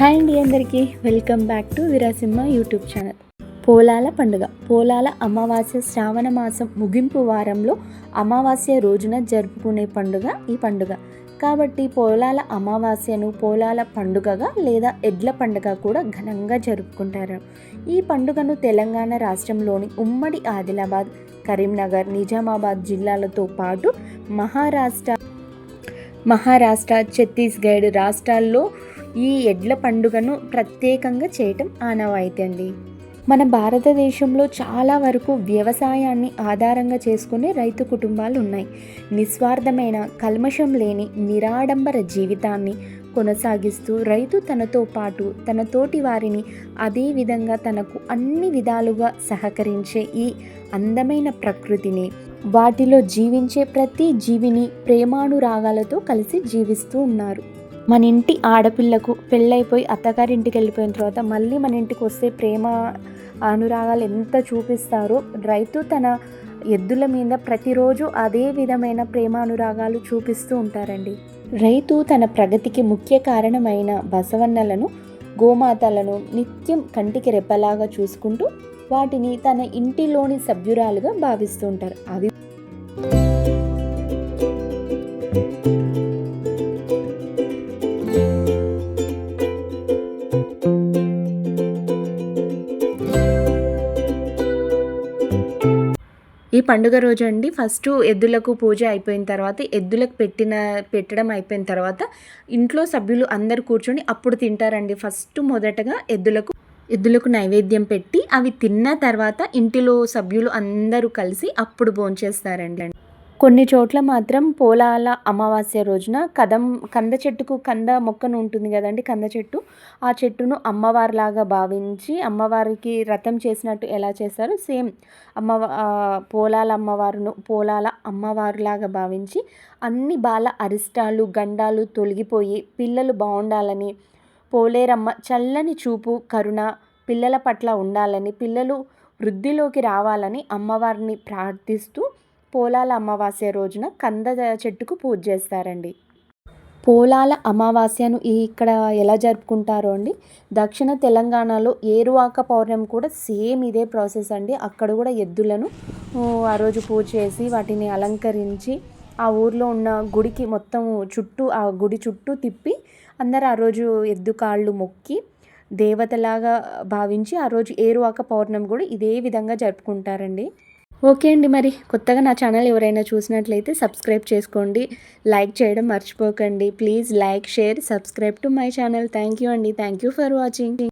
Hi అండి, అందరికీ welcome back to Veerasimha YouTube channel. Polala పండుగ. పోలాల అమావాస్య శ్రావణ మాసం ముగింపు వారంలో అమావాస్య రోజున జరుపుకునే పండుగ ఈ పండుగ. కాబట్టి పోలాల అమావాస్యను పోలాల పండుగగా లేదా ఎడ్ల పండుగ కూడా ఘనంగా జరుపుకుంటారు. ఈ పండుగను తెలంగాణ రాష్ట్రంలోని ఉమ్మడి ఆదిలాబాద్, కరీంనగర్, నిజామాబాద్ జిల్లాలతో పాటు మహారాష్ట్ర, ఛత్తీస్గఢ్ రాష్ట్రాల్లో ఈ ఎడ్ల పండుగను ప్రత్యేకంగా చేయటం ఆనవాయితీ అండి. మన భారతదేశంలో చాలా వరకు వ్యవసాయాన్ని ఆధారంగా చేసుకునే రైతు కుటుంబాలు ఉన్నాయి. నిస్వార్థమైన, కల్మషం లేని, నిరాడంబర జీవితాన్ని కొనసాగిస్తూ రైతు తనతో పాటు తన తోటి వారిని, అదేవిధంగా తనకు అన్ని విధాలుగా సహకరించే ఈ అందమైన ప్రకృతిని, వాటిలో జీవించే ప్రతి జీవిని ప్రేమానురాగాలతో కలిసి జీవిస్తూ ఉన్నారు. మన ఇంటి ఆడపిల్లకు పెళ్ళైపోయి అత్తగారింటికి వెళ్ళిపోయిన తర్వాత మళ్ళీ మన ఇంటికి వస్తే ప్రేమ అనురాగాలు ఎంత చూపిస్తారో రైతు తన ఎద్దుల మీద ప్రతిరోజు అదే విధమైన ప్రేమానురాగాలు చూపిస్తూ ఉంటారండి. రైతు తన ప్రగతికి ముఖ్య కారణమైన బసవన్నలను, గోమాతలను నిత్యం కంటికి రెప్పలాగా చూసుకుంటూ వాటిని తన ఇంటిలోని సభ్యురాలుగా భావిస్తూ ఉంటారు. అవి ఈ పండుగ రోజు అండి ఫస్ట్ ఎద్దులకు పూజ అయిపోయిన తర్వాత, ఎద్దులకు పెట్టడం అయిపోయిన తర్వాత ఇంట్లో సభ్యులు అందరు కూర్చొని అప్పుడు తింటారండి. ఫస్ట్ మొదటగా ఎద్దులకు నైవేద్యం పెట్టి అవి తిన్న తర్వాత ఇంటిలో సభ్యులు అందరూ కలిసి అప్పుడు భోంచేస్తారండి. కొన్ని చోట్ల మాత్రం పోలాల అమావాస్య రోజున కంద చెట్టుకు, కంద మొక్కను ఉంటుంది కదండి, కంద చెట్టు, ఆ చెట్టును అమ్మవారిలాగా భావించి అమ్మవారికి రథం చేసినట్టు ఎలా చేస్తారో సేమ్ పోలాల అమ్మవారులాగా భావించి అన్ని బాల అరిష్టాలు, గండాలు తొలగిపోయి పిల్లలు బాగుండాలని, పోలేరమ్మ చల్లని చూపు, కరుణ పిల్లల పట్ల ఉండాలని, పిల్లలు వృద్ధిలోకి రావాలని అమ్మవారిని ప్రార్థిస్తూ పోలాల అమావాస్య రోజున కంద చెట్టుకు పూజ చేస్తారండి. పోలాల అమావాస్యను ఇక్కడ ఎలా జరుపుకుంటారో అండి, దక్షిణ తెలంగాణలో ఏరువాక పౌర్ణమి కూడా సేమ్ ఇదే ప్రాసెస్ అండి. అక్కడ కూడా ఎద్దులను ఆ రోజు పూజ చేసి వాటిని అలంకరించి ఆ ఊర్లో ఉన్న గుడికి మొత్తం ఆ గుడి చుట్టూ తిప్పి అందరూ ఆ రోజు ఎద్దు కాళ్ళు మొక్కి దేవతలాగా భావించి ఆ రోజు ఏరువాక పౌర్ణమి కూడా ఇదే విధంగా జరుపుకుంటారండి. ఓకే అండి, మరి కొత్తగా నా ఛానల్ ఎవరైనా చూసినట్లయితే సబ్స్క్రైబ్ చేసుకోండి, లైక్ చేయడం మర్చిపోకండి. Please like, share, subscribe to my channel. Thank you అండి. Thank you for watching.